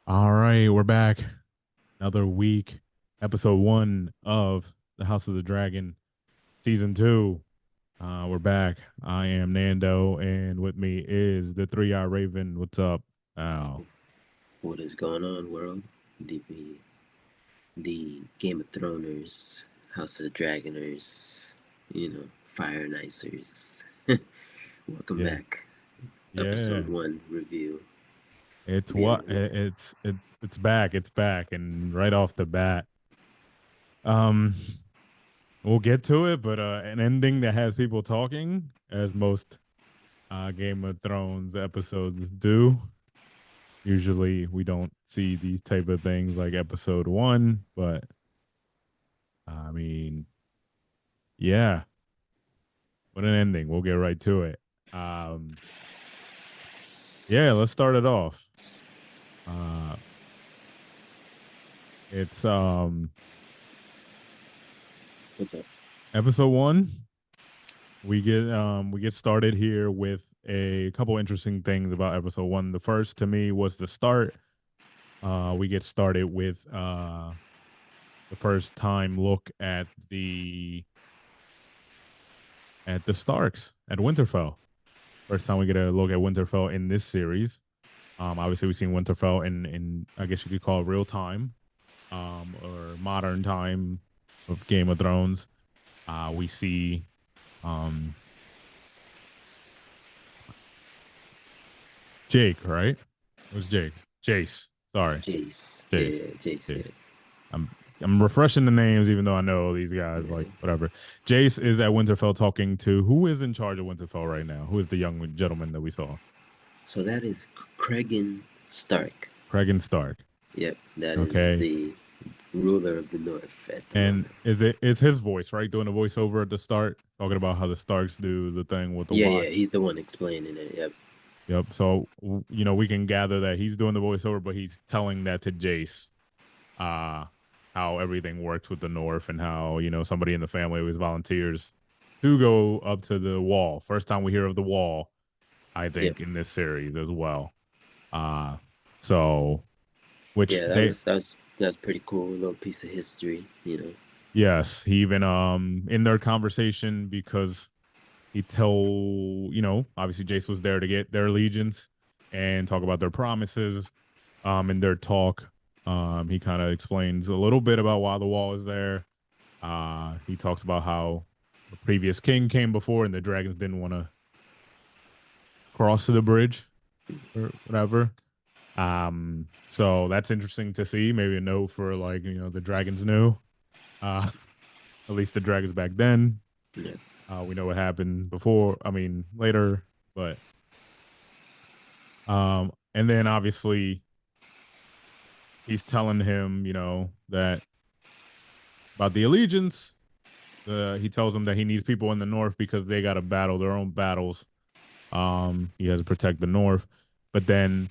All right, we're back. Another week. Episode one of The House of the Dragon, season two. We're back. I am Nando, and with me is the 3 Eye Raven. What's up? Oh, What is going on, world? The Game of Throners, House of the Dragoners, Fire and Icers. Welcome yeah, back. yeah. Episode 1 review. It's Yeah, what it's back. It's back, and right off the bat, um, we'll get to it. But an ending that has people talking, as most Game of Thrones episodes do. Usually we don't see these type of things like episode one, but I mean, yeah, what an ending. We'll get right to it. Um, yeah, let's start it off. Uh, it's what's up? episode one. We get started here with a couple interesting things about episode one. The first to me was the start. We get started with the first time look at the Starks at Winterfell. First time we get a look at Winterfell in this series. Obviously, we've seen Winterfell in I guess you could call it real time, or modern time of Game of Thrones. We see um, Jake, right? It was Jake. Jace. Sorry, Jace. Jace. Yeah, Jace. Jace. Yeah. I'm I'm refreshing the names, even though I know these guys. Like Yeah. whatever. Jace is at Winterfell talking to who is in charge of Winterfell right now. Who is the young gentleman that we saw? So that is Cregan Stark. Cregan Stark. Yep, that is Okay. the ruler of the North at the And moment. it's his voice, right? Doing the voiceover at the start, talking about how the Starks do the thing with the Yeah, watch. he's the one explaining it. Yep. Yep. So we can gather that he's doing the voiceover, but he's telling that to Jace, uh, how everything works with the North and how, somebody in the family always volunteers to go up to the wall. First time we hear of the wall, I Yep. think, in this series as well. Uh so which Yeah, that they was that was that was pretty cool. A little piece of history. yes, he even in their conversation because he told, obviously Jace was there to get their allegiance and talk about their promises. In their talk, he kind of explains a little bit about why the wall is there. He talks about how the previous king came before and the dragons didn't want to cross the bridge or whatever. So that's interesting to see. Maybe a note for like, the dragons knew. Uh, at least the dragons back then. Yeah. We know what happened before. I mean, later, but and then obviously he's telling him, that about the allegiance. He tells him that he needs people in the north because they got to battle their own battles. He has to protect the north, but then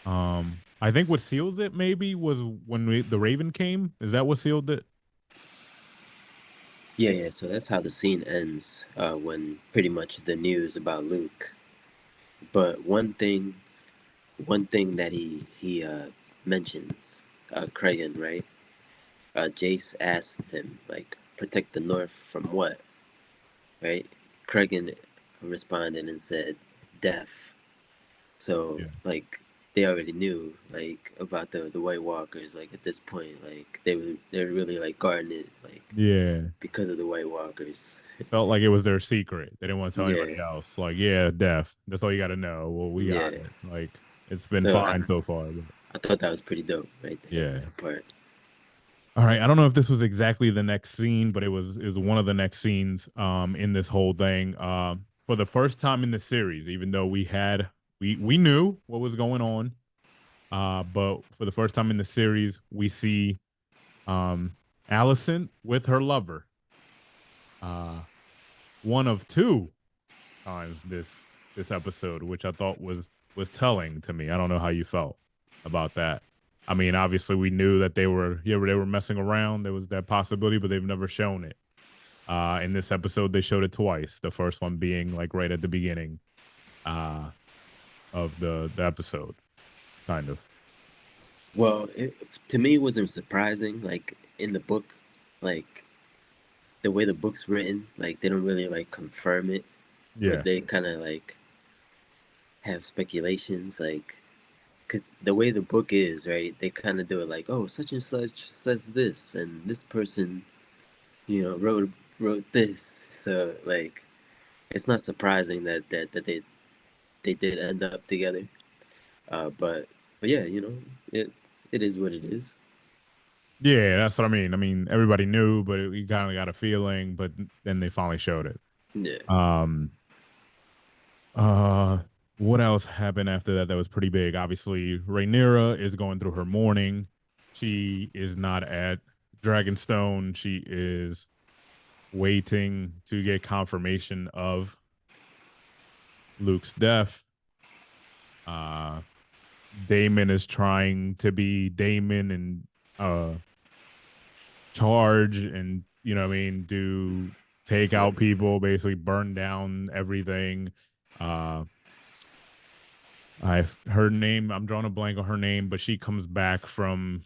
I think what seals it maybe was when the Raven came. Is that what sealed it? Yeah. So that's how the scene ends when pretty much the news about Luke. But one thing that he mentions, Kragan, right? Jace asked him like, protect the North from what? Right? Kragan responded and said, death. So Yeah. like they already knew like about the White Walkers. Like at this point, like they're really like guarding it like Yeah. because of the White Walkers. Felt like it was their secret. They didn't want to tell anybody Yeah, else. Like, yeah, death. That's all you got to know. Well, we got yeah. it. Like, it's been So fine so far. But I thought that was pretty dope right there, yeah. that part. All right. I don't know if this was exactly the next scene, but it was one of the next scenes in this whole thing. For the first time in the series, even though we knew what was going on, but for the first time in the series, we see um Allison with her lover. Uh, one of two times this episode, which I thought was telling to me. I don't know how you felt about that. I mean, obviously we knew that they were messing around. There was that possibility, but they've never shown it. In this episode, they showed it twice. The first one being like right at the beginning uh, of the episode, kind of. Well, to me, it wasn't surprising. Like in the book, like the way the book's written, like they don't really like confirm it, but Yeah. they kind of like have speculations. Like, 'cause the way the book is, right? They kind of do it like, oh, such and such says this, and this person, wrote this. So like, it's not surprising that they did end up together. But yeah, it it is what it is. Yeah, that's what I mean. I mean, everybody knew, but we kind of got a feeling, but then they finally showed it. Yeah. Um, uh, what else happened after that? That was pretty big. Obviously, Rhaenyra is going through her mourning. She is not at Dragonstone. She is waiting to get confirmation of Luke's death. Uh, Damon is trying to be Damon and charge and what I mean, do take out people, basically burn down everything. Uh I've her name, I'm drawing a blank on her name, but she comes back from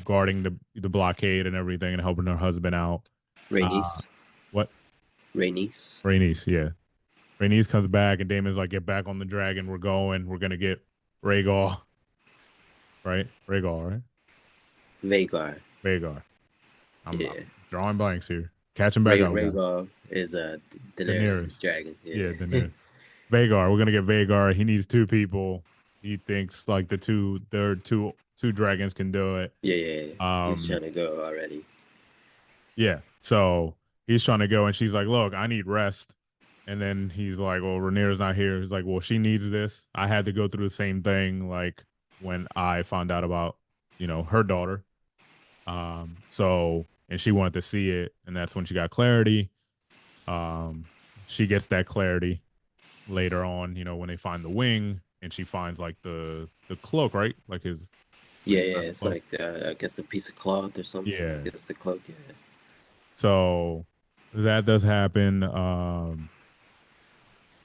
guarding the blockade and everything and helping her husband out. Uh Rhaenys. what? Rhaenys. Rhaenys, yeah. Rhaenys comes back and Damon's like, get back on the dragon. We're gonna get Rhaegal, right? Rhaegal, right? Vagar. Rhaegar. Yeah. I'm drawing blanks here. Catching back up, guys. Rhaegar is Daenerys' Daenerys. dragon. Yeah, Yeah. Daenerys. Vagar. We're gonna get Vagar. He needs two people. He thinks like their two dragons can do it. Yeah. He's Um, trying to go already. yeah. So he's trying to go, and she's like, "Look, I need rest." And then he's like, "Well, Rhaenyra's not here." He's like, "Well, she needs this. I had to go through the same thing, like when I found out about her daughter. So and she wanted to see it, and that's when she got clarity. Um, she gets that clarity later on, when they find the wing and she finds like the cloak, right? Like his Yeah. kind of It's cloak. like I guess the piece of cloth or something. Yeah. It's the cloak. Yeah. So that does happen.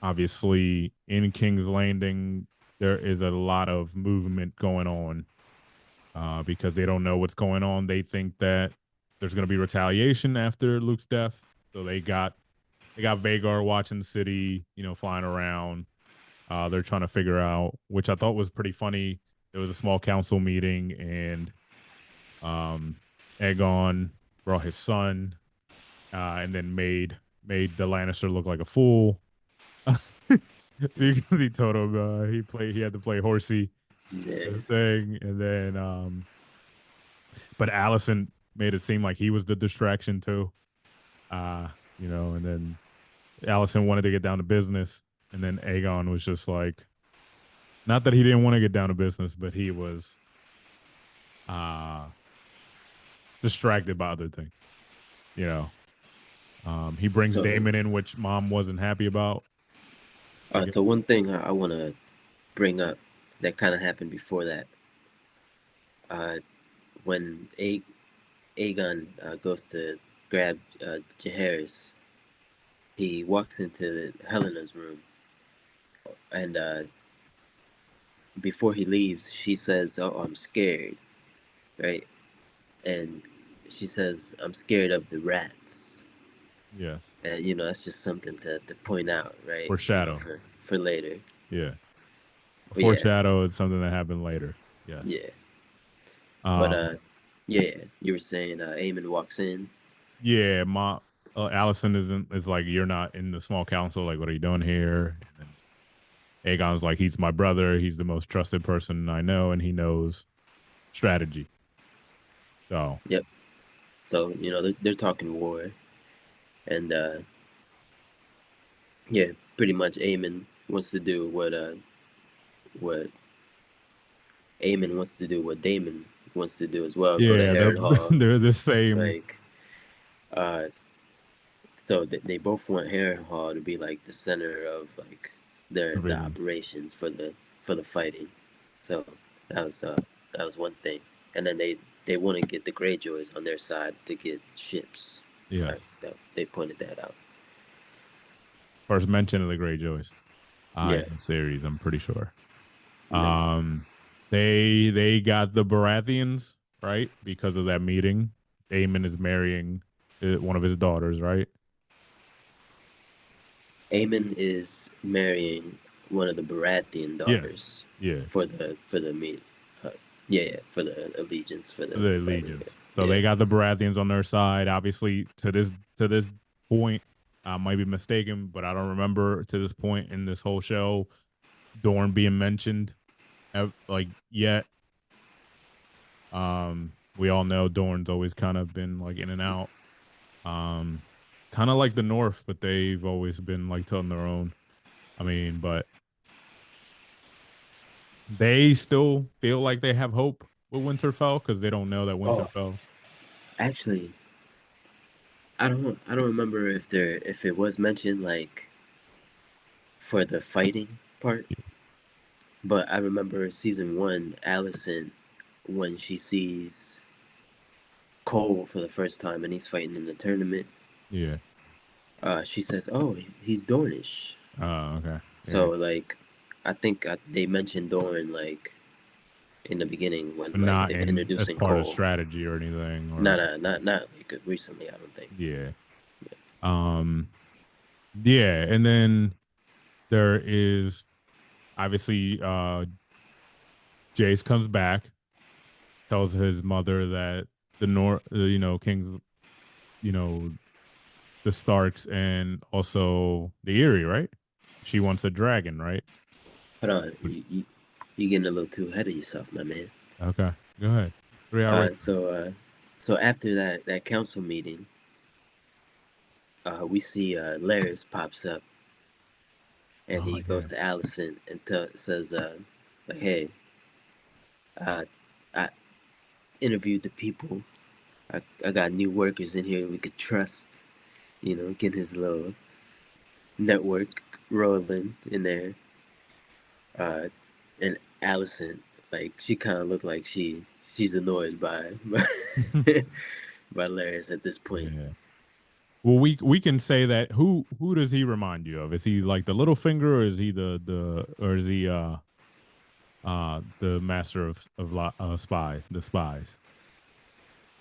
Obviously in King's Landing, there is a lot of movement going on. Because they don't know what's going on. They think that there's gonna be retaliation after Luke's death. So they got Vagar watching the city, flying around. They're trying to figure out, which I thought was pretty funny. There was a small council meeting, and um, Aegon brought his son, and then made the Lannister look like a fool. He told him he had to play horsey Yeah. this thing, and then but Allison made it seem like he was the distraction too. And then Allison wanted to get down to business, and then Aegon was just like, not that he didn't want to get down to business, but he was uh distracted by other things. You know. He brings So, Damon in, which mom wasn't happy about. I guess. so one thing I want to bring up that kind of happened before that, uh, when Aegon goes to grab Jaehaerys, he walks into Helena's room, and before he leaves, she says, "Oh, I'm scared," right? And she says, "I'm scared of the rats." Yes. And that's just something to point out, right? Foreshadow. For later. Yeah. A But yeah, foreshadow is something that happened later. Yes. yeah. But Um. yeah, you were saying Aemon walks in. Yeah. Allison is like, you're not in the small council. Like, what are you doing here? And then Aegon's like, he's my brother. He's the most trusted person I know, and he knows strategy. So Yep. So they're talking war, and yeah, pretty much Aemon wants to do what Aemon wants to do what Damon wants to do as well. Go to yeah, they're Harrenhal. they're the same. Like, uh, so they both want Harrenhal to be like the center of like the Everything. operations for the fighting. So that was uh that was one thing, and then they want to get the Greyjoys on their side to get ships. Yes. They pointed that out. First mention of the Greyjoys Yeah. in the series, I'm pretty sure. Yeah. Um, They got the Baratheons, right? Because of that meeting. Daemon is marrying one of his daughters, right? Aemon is marrying one of the Baratheon Yes. daughters Yeah. for the meet. Uh, yeah, for the allegiance for the The fighting. allegiance. So Yeah, they got the Baratheons on their side. Obviously, to this point, I might be mistaken, but I don't remember to this point in this whole show Dorne being mentioned like yet. We all know Dorne's always kind of been like in and out. Um, Kind of like the North, but they've always been like on their own. I mean, but they still feel like they have hope with Winterfell because they don't know that Oh, Winterfell. actually, I don't remember if it was mentioned like for the fighting part, but I remember season one, Allison, when she sees Cole for the first time and he's fighting in the tournament, Yeah. she says, "Oh, he's Dornish." Oh, okay. So Yeah. like, I think they mentioned Dorne like in the beginning when But like not they're in as introducing part of Cole. strategy or anything No, or no, not like recently. I don't think. yeah. Um yeah, and then there is obviously Jace comes back, tells his mother that the North, King's, you know, the Starks and also the Erie, right? She wants a dragon, right? Hold on, you getting a little too ahead of yourself, my man. Okay, go ahead. Three hour. So after that council meeting, we see Laris pops up and Oh he goes yeah. to Allison and says, like, hey, uh, I interviewed the people. I got new workers in here we could trust. You know, get his little network rolling in there. Uh, and Allison, like, she kind of looked like she's annoyed by Laris at this point. Yeah. Well, we can say that who does he remind you of? Is he like the little finger, or is he the or is he the master of spy the spies?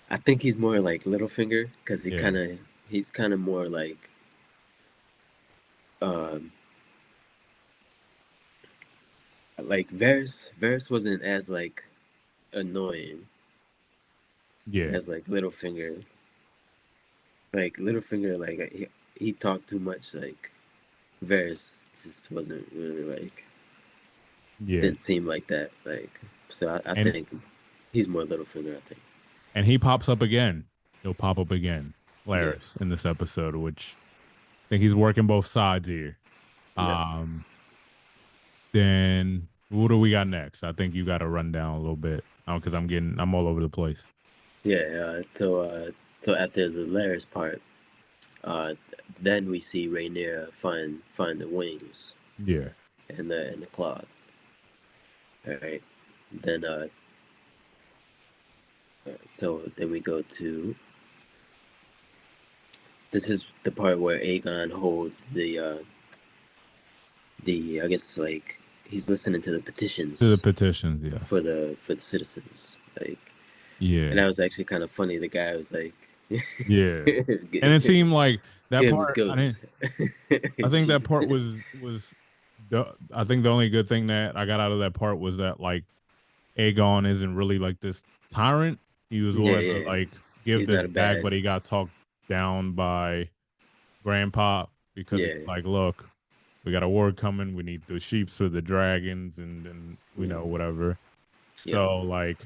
I think he's more like Littlefinger because Yeah. he's kind of more um like Varys wasn't as like annoying Yeah. as like Littlefinger. Like Littlefinger, like he talked too much. Like Varys just wasn't really like Yeah. didn't seem like that. Like so, I And think he's more Littlefinger. I think. and he pops up again. He'll pop up again, Yeah, Laris, in this episode, which I think he's working both sides here. yeah, Um, then what do we got next? I think you got to run down a little bit because I'm all over the place. yeah. So after the Lair's part, uh, then we see Rhaenyra find the wings Yeah. and the cloth. All right. Then so then we go to this is the part where Aegon holds the I guess like he's listening to the To the petitions petitions, yes. for the citizens. Like and Yeah. that was actually kind of funny. The guy was like Yeah. And it give seemed like that him his part I didn't goats. I think that Shit. part was I think the only good thing that I got out of that part was that like Aegon isn't really like this tyrant. He was Yeah, willing to yeah. like give He's this not a back, bad. but he got talked down by Grandpa because he's Yeah, like, look, we got a war coming. We need the sheeps for the dragons and we yeah, know whatever. yeah, So like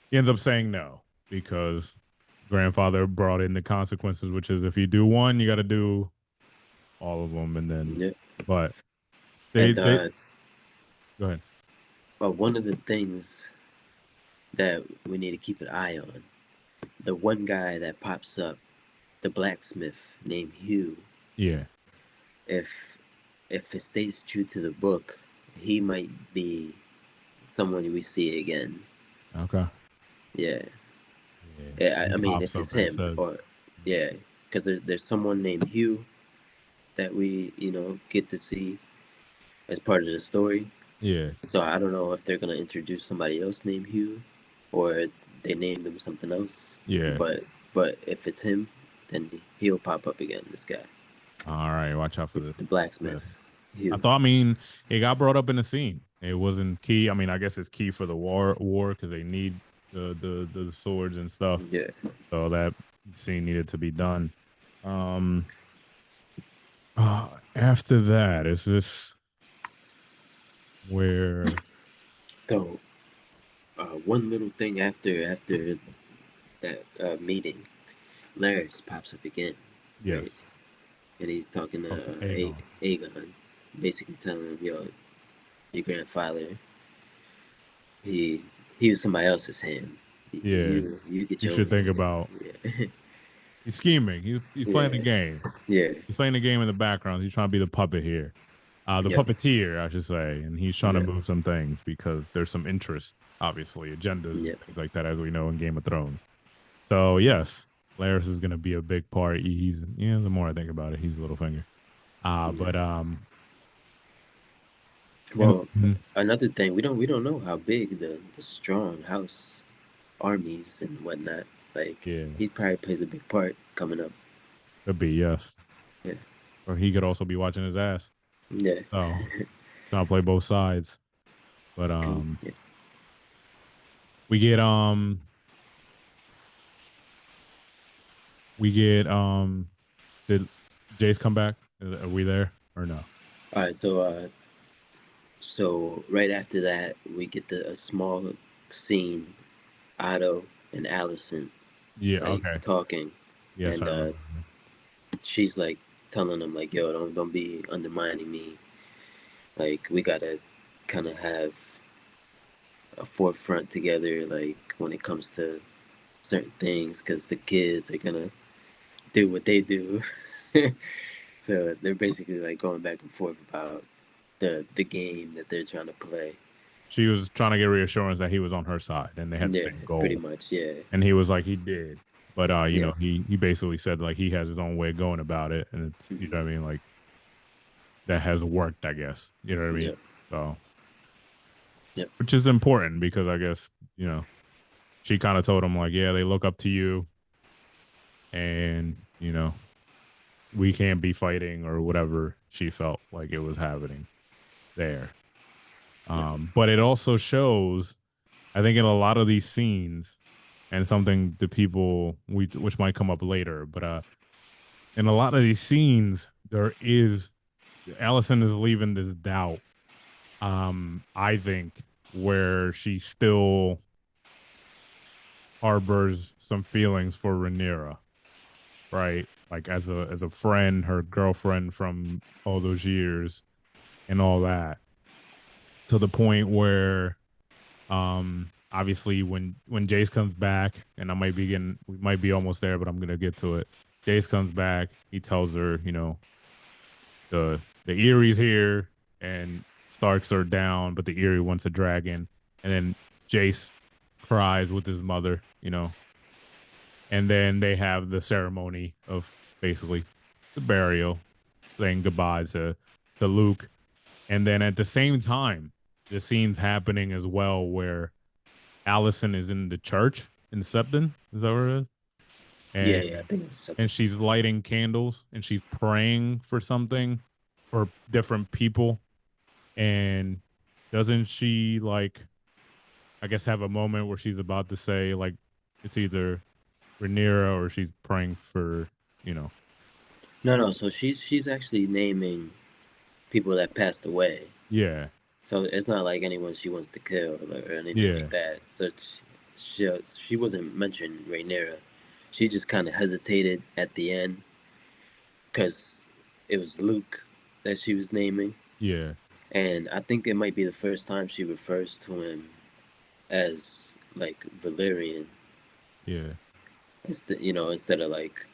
he ends up saying no because grandfather brought in the consequences, which is if you do one, you got to do all of them. And then, yeah. but And they go ahead. one of the things that we need to keep an eye on, the one guy that pops up, the blacksmith named Hugh. Yeah. If it stays true to the book, he might be someone we see again. Okay. Yeah, Yeah. yeah. He I mean, pops if it's up and him says, or yeah, because there's someone named Hugh that we get to see as part of the story. Yeah. So I don't know if they're gonna introduce somebody else named Hugh, or they named him something else. Yeah. But if it's him, then he'll pop up again. This guy, All right. Watch out for this. the Yeah. blacksmith, I Hugh. thought. I mean, it got brought up in the scene. It wasn't key. I mean, I guess it's key for the war because they need the swords and stuff. Yeah. So that scene needed to be done. Um. After that, is this where? So one little thing after that meeting, Laris pops up again, right? Yes. And he's talking Oh, to Aegon. Aegon, basically telling him, "Yo, your grandfather, he he was somebody else's hand. Yeah. You get You your should think hand." about. Yeah, He's scheming. He's playing the yeah, game. yeah, He's playing the game in the background. He's trying to be the puppet here. The yep, puppeteer, I should say, and he's trying to yep, move some things because there's some interest, obviously, agendas and yep. things like that, as we know in Game of Thrones. So yes, Laris is going to be a big part. He's the more I think about it, he's Littlefinger. Yeah. But and Well, another thing, we don't know how big the strong house armies and whatnot. Like yeah, he probably plays a big part coming up. could be yes, Yeah, or he could also be watching his ass. yeah, So trying to play both sides. But yeah. we get we get did Jace come back? Are we there or no? All right, so right after that, we get a small scene, Otto and Allison Yeah. like Okay. talking, Yes, I and remember. she's like telling him like, "Yo, don't be undermining me. Like we gotta kind of have a forefront together, like when it comes to certain things, because the kids are gonna do what they do." So they're basically like going back and forth about the game that they're trying to play. She was trying to get reassurance that he was on her side and they had the Yeah, same pretty goal. much. Yeah, And he was like, he did. But yeah, he basically said like he has his own way of going about it, and it's you hmm know what I mean, like that has worked, I guess. You know what I mean? yeah, So yeah, which is important because I guess, she kind of told him like, yeah, they look up to you and we can't be fighting or whatever she felt like it was happening there. yeah, But it also shows, I think, in a lot of these scenes, and something the people which might come up later, but in a lot of these scenes, there is Allison is leaving this doubt. I think where she still harbors some feelings for Rhaenyra, right? Like as a friend, her girlfriend from all those years and all that, to the point where obviously when Jace comes back, and we might be almost there, but I'm gonna get to it. Jace comes back, he tells her, the Erie's here and Starks are down, but the Erie wants a dragon. And then Jace cries with his mother, and then they have the ceremony of basically the burial, saying goodbye to Luke. And then at the same time, the scene's happening as well where Allison is in the church in Septon. Is that where it is? yeah, yeah. I And think it's something. and she's lighting candles and she's praying for something for different people. And doesn't she like I guess have a moment where she's about to say like it's either Rhaenyra or she's praying for, you know. No, no. So she's actually naming people that passed away. Yeah. So it's not like anyone she wants to kill or anything like Yeah. that. So she wasn't mentioning Rhaenyra. She just kind of hesitated at the end because it was Luke that she was naming, Yeah. and I think it might be the first time she refers to him as like Valerian, Yeah. instead of like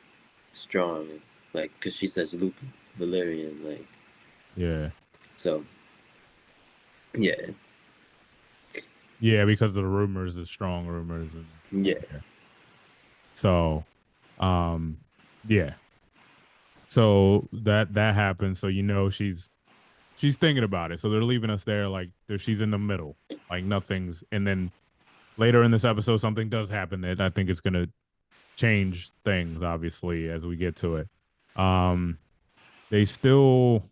strong, like because she says Luke Valerian, like Yeah. so. Yeah, Yeah, because of the rumors, the strong rumors and yeah, yeah. So yeah. So that happens. So she's she's thinking about it. So they're leaving us there like she's in the middle, like nothing's. And then later in this episode, something does happen that I think it's gonna change things. Obviously, as we get to it, they still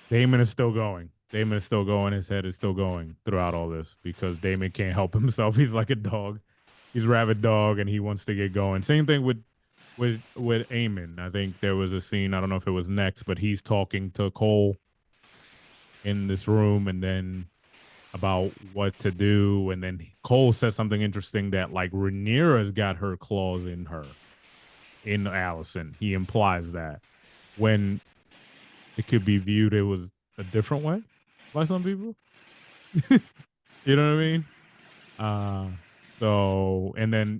Damon is still going. Damon is still going. His head is still going throughout all this because Damon can't help himself. He's like a dog. He's a rabid dog, and he wants to get going. Same thing with Eamon. I think there was a scene. I don't know if it was next, but he's talking to Cole in this room, and then about what to do, and then Cole says something interesting that like Rhaenyra's got her claws in her, in Alicent. He implies that when it could be viewed it was a different way by some people. You know what I mean? So and then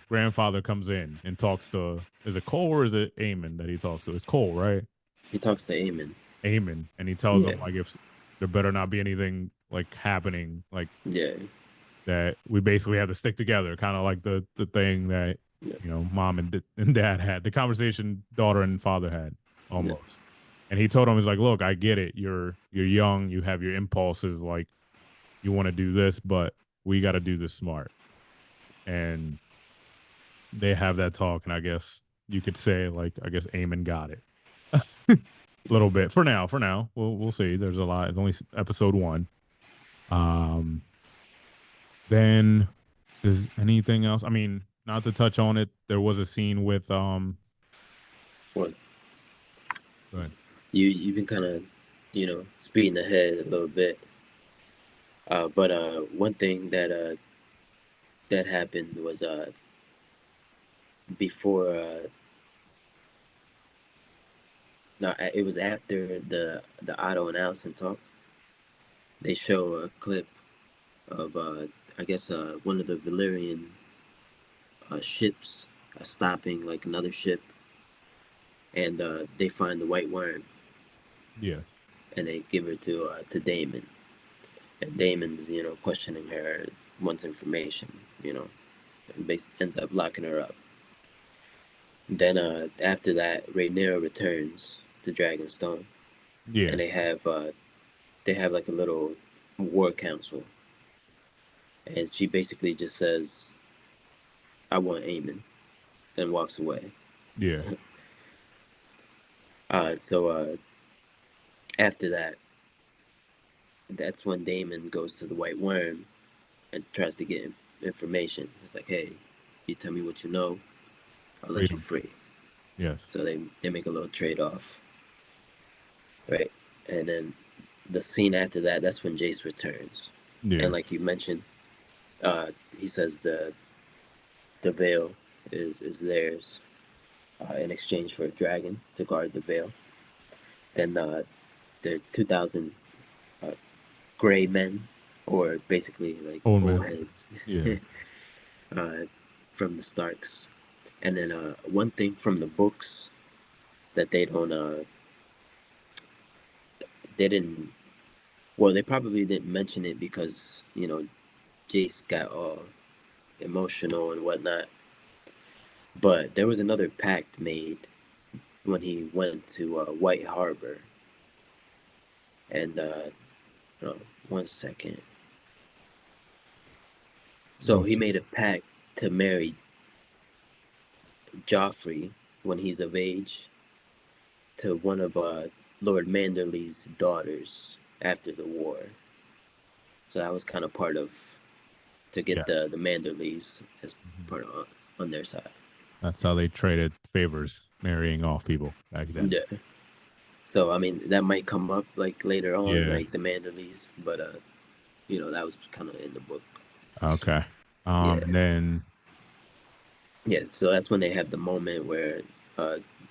grandfather comes in and talks to, is it Cole or is it Eamon that he talks to? It's Cole, right? He talks to Eamon. Eamon, and he tells him like if there better not be anything like happening, like that we basically have to stick together, kind of like the thing that mom and dad had, the conversation daughter and father had almost. And he told him, he's like, look, I get it. You're young. You have your impulses. Like, you want to do this, but we got to do this smart. And they have that talk. And I guess you could say, like, I guess Eamon got it a little bit for now. We'll see. There's a lot. It's only episode 1. Then does anything else? I mean, not to touch on it, there was a scene with What? Go ahead. You've been kind of, speeding ahead a little bit. But one thing that happened was before. No, it was after the Otto and Alicent talk. They show a clip of I guess one of the Valyrian ships stopping like another ship, and they find the white worm. Yes. And they give her to Damon, and Damon's questioning her, wants information, and ends up locking her up. Then after that, Rhaenyra returns to Dragonstone. Yeah. And they have like a little war council, and she basically just says, "I want Aemon," and walks away. Yeah. So after that, that's when Damon goes to the White Worm and tries to get information. It's like, hey, you tell me what you know, I'll let you free. Yes. So they make a little trade-off. Right. And then the scene after that, that's when Jace returns. Yeah. And like you mentioned, he says the veil is theirs in exchange for a dragon to guard the veil. Then there's 2,000 gray men, or basically like old heads, from the Starks. And then one thing from the books that they don't they didn't, well, they probably didn't mention it because Jace got all emotional and whatnot, but there was another pact made when he went to White Harbor. And 1 second. So he made a pact to marry Joffrey when he's of age to one of Lord Manderley's daughters after the war. So that was kind of part of, to get the Manderleys as part of on their side. That's how they traded favors, marrying off people back then. Yeah. So I mean, that might come up like later on, like the Manderleys, but that was kind of in the book. Okay. And then so that's when they have the moment where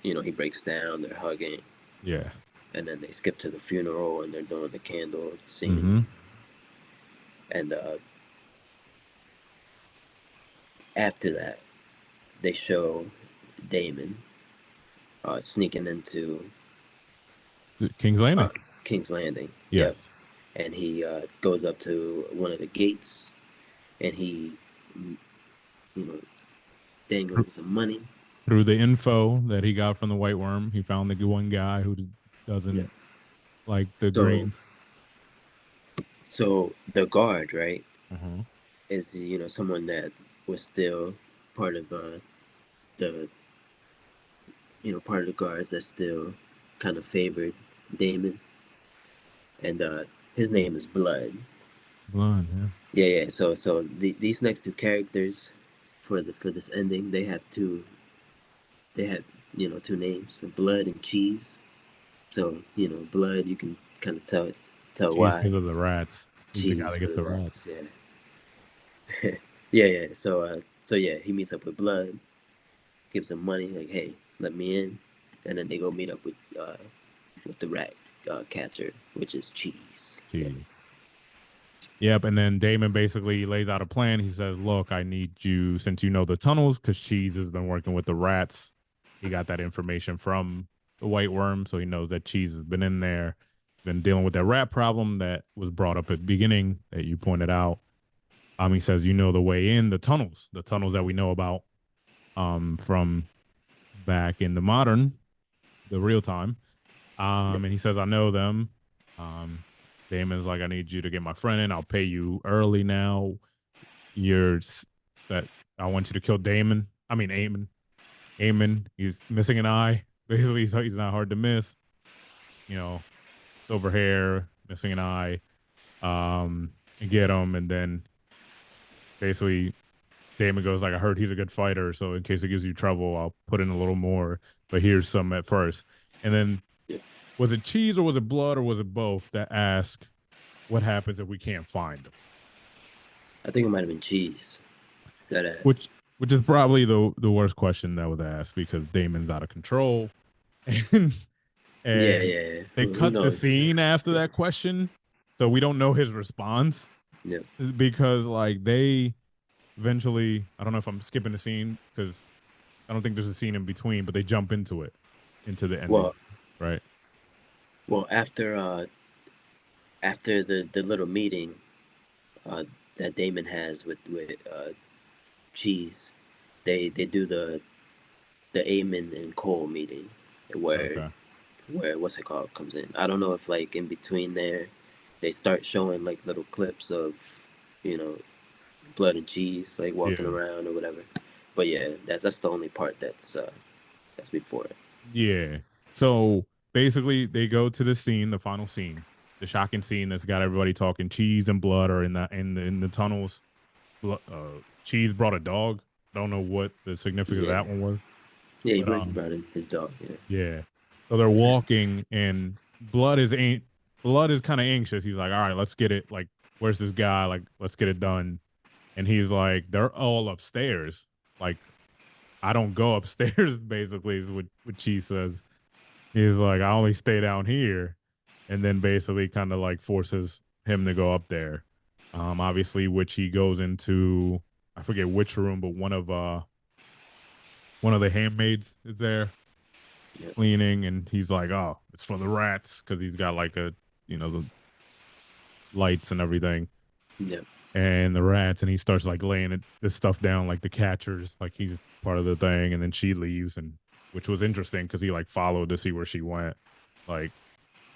he breaks down, they're hugging. Yeah. And then they skip to the funeral and they're doing the candle scene. And after that, they show Damon sneaking into King's Landing. King's Landing. Yes. And he goes up to one of the gates, and he, dangles some money. Through the info that he got from the White Worm, he found the one guy who doesn't like the So Greens. so the guard, right, Uh-huh. is someone that was still part of the part of the guards that still kind of favored Damon, and his name is Blood. Blonde, yeah. Yeah. These next two characters for this ending, they have two. They had two names, Blood and Cheese. So Blood, you can kind of tell Cheese why. because of the rats. He's the guy Cheese that for gets the the rats. rats. Yeah. Yeah. So yeah, he meets up with Blood, gives him money, like, hey, let me in, and then they go meet up with the rat catcher, which is Cheese. Yeah. Cheese. Yep, and then Damon basically lays out a plan. He says, "Look, I need you since you know the tunnels because Cheese has been working with the rats. He got that information from the White Worm, so he knows that Cheese has been in there, been dealing with that rat problem that was brought up at the beginning that you pointed out. He says, you know the way in the tunnels that we know about from back in the modern, the real time. Yeah. And he says, I know them. Um, Damon's like, I need you to get my friend in. I'll pay you early now. You're that I want you to kill Damon. I mean, Eamon. Eamon, he's missing an eye. Basically, he's not hard to miss. You know, silver hair, missing an eye. And get him. And then basically, Damon goes like, I heard he's a good fighter. So in case it gives you trouble, I'll put in a little more. But here's some at first. And then Yeah. was it Cheese or was it Blood or was it both that asked what happens if we can't find them? I think it might have been Cheese that asked. Which is probably the worst question that was asked because Damon's out of control. and Yeah, and yeah, yeah. they Who cut the knows? scene after that question. So we don't know his response Yeah. because like they eventually I don't know if I'm skipping the scene because I don't think there's a scene in between, but they jump into it, into the ending, Well, right? well, after the little meeting uh, that Damon has with Cheese, they do the Eamon and Cole meeting where Okay. what's it called comes in. I don't know if like in between there they start showing like little clips of you know Blood and Cheese like walking Yeah. around or whatever. But yeah, that's the only part that's before it. Yeah. So basically, they go to the scene, the final scene, the shocking scene that's got everybody talking. Cheese and Blood are in the tunnels. Cheese brought a dog. I don't know what the significance of Yeah, that one was, yeah, he but brought in his dog. Yeah, yeah. So they're walking, and Blood is kind of anxious. He's like, "All right, let's get it. Like, where's this guy? Like, let's get it done." And he's like, "They're all upstairs. Like, I don't go upstairs." Basically, is what Cheese says. He's like, "I only stay down here," and then basically kind of like forces him to go up there. Obviously, which he goes into. I forget which room, but one of the handmaids is there yeah, cleaning, and he's like, "Oh, it's for the rats," because he's got like the lights and everything, yeah, and the rats, and he starts like laying this stuff down, like the catchers, like he's part of the thing, and then she leaves, and which was interesting because he like followed to see where she went, like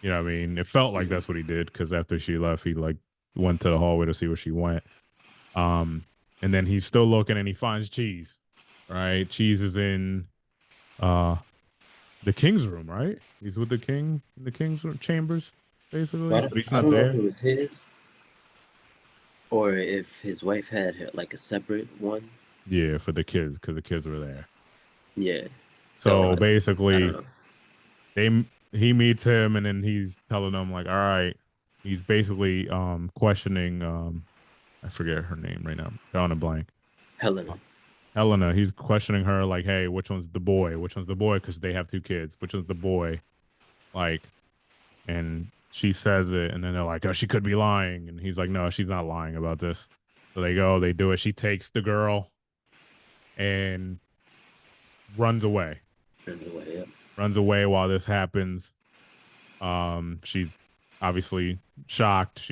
what I mean, it felt like hmm that's what he did because after she left, he like went to the hallway to see where she went. Um, and then he's still looking, and he finds Cheese. Right, Cheese is in uh the king's room, right? He's with the king in the king's chambers, basically, but he's I not don't know if there. it was his or if his wife had like a separate one. Yeah, for the kids because the kids were there. Yeah, so So I don't basically, know. they he meets him, and then he's telling them like, all right, he's basically questioning I forget her name right now, drawing a blank. Helena. Helena, he's questioning her like, hey, which one's the boy? Which one's the boy? Because they have two kids. Which one's the boy? Like, and she says it, and then they're like, oh, she could be lying. And he's like, no, she's not lying about this. So they go, they do it. She takes the girl and runs away. Runs away. Yep. Runs away while this happens. She's obviously shocked.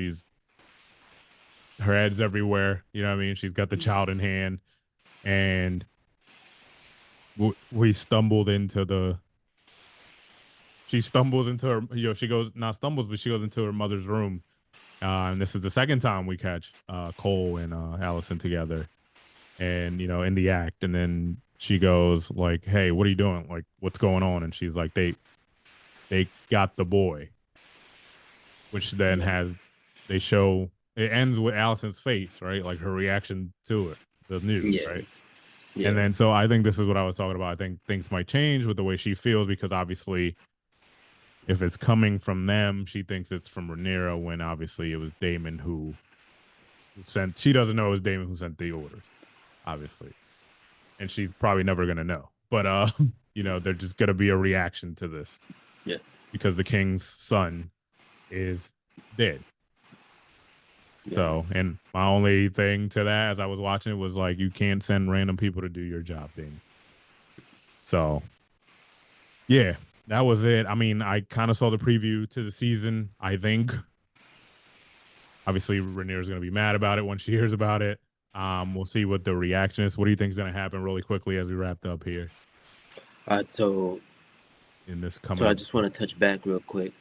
Her head's everywhere. You know what I mean? She's got the child in hand, and we stumbled into she stumbles into her, she goes, not stumbles, but she goes into her mother's room. And this is the second time we catch Cole and Allison together, and in the act. And then she goes like, "Hey, what are you doing? Like, what's going on?" And she's like, "They got the boy," which then they show it ends with Allison's face, right? Like her reaction to it, the news, Yeah. right? Yeah. And then so I think this is what I was talking about. I think things might change with the way she feels, because obviously if it's coming from them, she thinks it's from Rhaenyra, when obviously it was Daemon who sent. She doesn't know it was Daemon who sent the orders, obviously, and she's probably never gonna know. But there's just gonna be a reaction to this. Yeah. Because the king's son is dead. Yeah. So, and my only thing to that as I was watching it was like, you can't send random people to do your job, Daemon. So, yeah, that was it. I mean, I kind of saw the preview to the season. I think obviously Rhaenyra is going to be mad about it when she hears about it. We'll see what the reaction is. What do you think is going to happen really quickly as we wrapped up here So in this coming I up? just want to touch back real quick.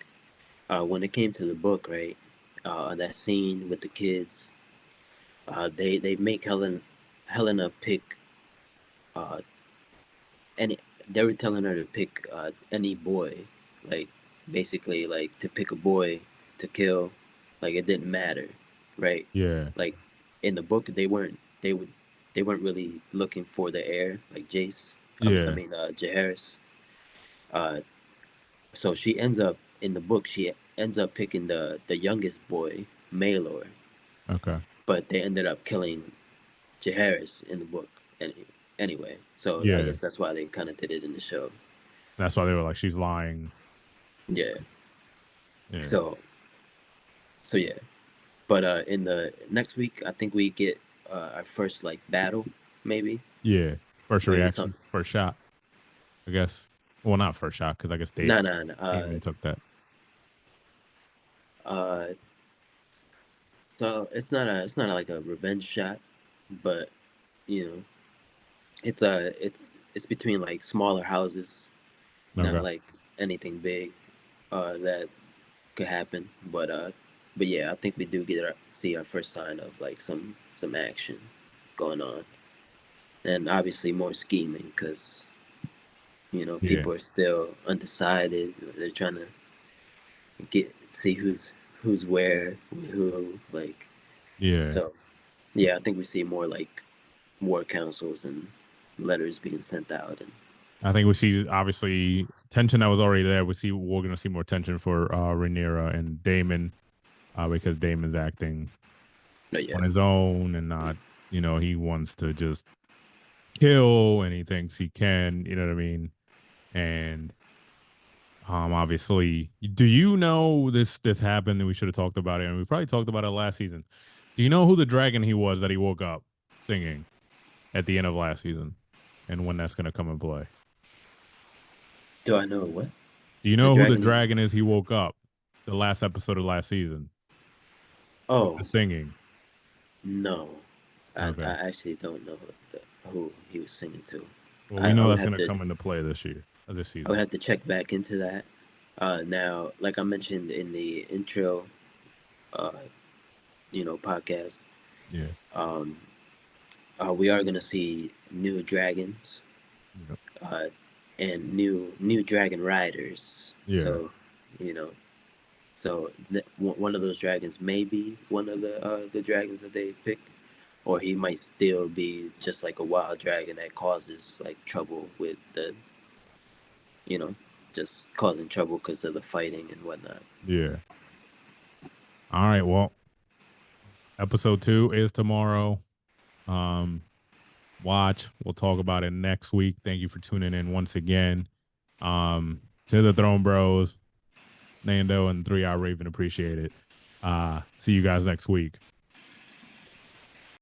When it came to the book, right? That scene with the kids, they make Helena pick any. They were telling her to pick any boy, like basically like to pick a boy to kill, like it didn't matter, right? Yeah. Like in the book, they weren't really looking for the heir, like Jace. Yeah. Jaehaerys. Uh, so she ends up in the book. She ends up picking the youngest boy, Maelor, Okay. but they ended up killing Jaehaerys in the book. Anyway, so I Yeah. guess that's why they kind of did it in the show. That's why they were like, she's lying. Yeah. Yeah. So yeah. But in the next week, I think we get our first like battle, maybe. Yeah. First Maybe reaction, something. first shot, I guess. Well, not first shot, because I guess No, no, no. Daemon took that. Uh, so it's not like a revenge shot, but you know, it's between like smaller houses, not Okay. like anything big, that could happen. But yeah, I think we do see our first sign of like some action going on, and obviously more scheming because Yeah. people are still undecided. They're trying to see who's where, who like. Yeah. So yeah, I think we see more like war councils and letters being sent out, and I think we see obviously tension that was already there. We're gonna see more tension for Rhaenyra and Daemon, because Daemon's acting no, yeah, on his own and not, he wants to just kill and he thinks he can, you know what I mean? And obviously, do you know this happened and we should have talked about it, and we probably talked about it last season. Do you know who the dragon he was that he woke up singing at the end of last season, and when that's gonna come and play? do I know what Do you the know who the dragon? dragon is he woke up the last episode of last season with the Oh singing? no, I Okay. actually don't know who he was singing to. Well, we I know would that's have going to to come into play this I would season. have to check back into that. Now, like I mentioned in the intro, uh, podcast, Yeah. um, we are gonna see new dragons, Yep. uh, and new dragon riders. Yeah. You know, one of those dragons may be one of the dragons that they pick, or he might still be just like a wild dragon that causes like trouble with you know, just causing trouble because of the fighting and whatnot. Yeah. All right. Well, episode 2 is tomorrow. Um, watch. We'll talk about it next week. Thank you for tuning in once again. To the Throne Bros, Nando and 3 Hour Raven, appreciate it. See you guys next week.